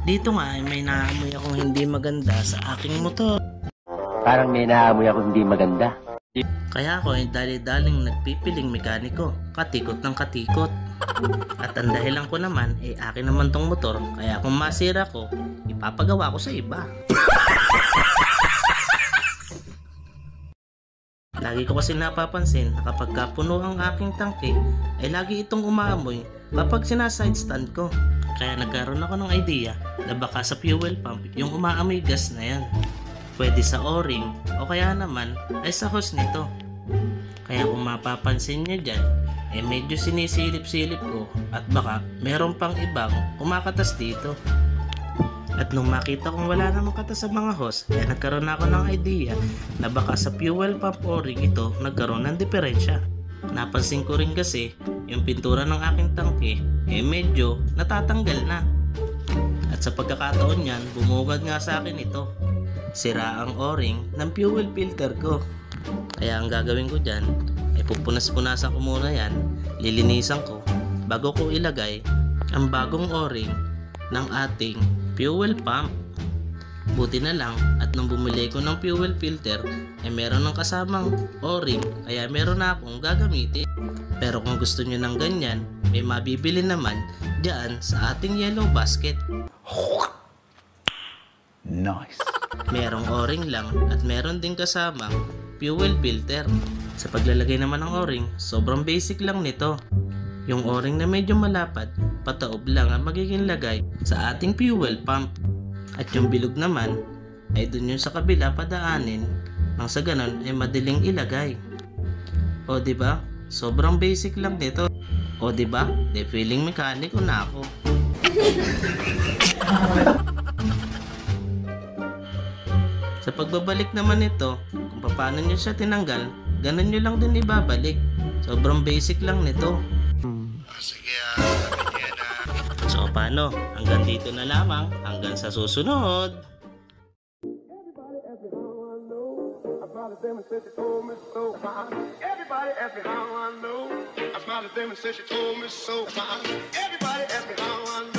Dito nga ay may naamoy akong hindi maganda sa aking motor. Parang may naamoy ako hindi maganda. Kaya ako ay dali-daling nagpipiling mekaniko, katikot ng katikot. At ang dahilan ko naman ay akin naman tong motor, kaya kung masira ko, ipapagawa ko sa iba. Lagi ko kasi napapansin na kapag puno ang aking tangke ay lagi itong umaamoy kapag sinaside stand ko. Kaya nagkaroon ako ng idea na baka sa fuel pump yung umaamoy gas na yan. Pwede sa o-ring o kaya naman ay sa hose nito. Kaya kung mapapansin nyo dyan, eh medyo sinisilip-silip ko at baka meron pang ibang kumakatas dito. At nung makita kong wala namang katas sa mga hose, eh nagkaroon ako ng idea na baka sa fuel pump o-ring ito nagkaroon ng diferensya. Napansin ko rin kasi yung pintura ng aking tangke eh medyo natatanggal na. At sa pagkakataon yan, bumugad nga sa akin ito. Sira ang o-ring ng fuel filter ko. Kaya ang gagawin ko dyan ay pupunas-punasan ko muna yan, lilinisan ko bago ko ilagay ang bagong o-ring ng ating fuel pump. Buti na lang at nung bumili ko ng fuel filter ay meron ng kasamang o-ring, kaya meron na akong gagamitin. Pero kung gusto nyo ng ganyan, may mabibili naman dyan sa ating yellow basket. Nice. Merong o-ring lang at meron din kasamang fuel filter. Sa paglalagay naman ng o-ring, sobrang basic lang nito. Yung o-ring na medyo malapad, pataob lang ang magiging lagay sa ating fuel pump. At yung bilog naman ay dun yung sa kabila padaanin nang sa ganon ay madaling ilagay. O diba? Sobrang basic lang nito. O diba? De feeling mekaniko na ako. Sa pagbabalik naman nito, kung paano nyo siya tinanggal, ganun nyo lang din ibabalik. Sobrang basic lang nito. Sige, So paano? Hanggang dito na lamang. Hanggang sa susunod. Everybody ask me how I know. I smiled at them and said she told me so. Everybody ask me how I know.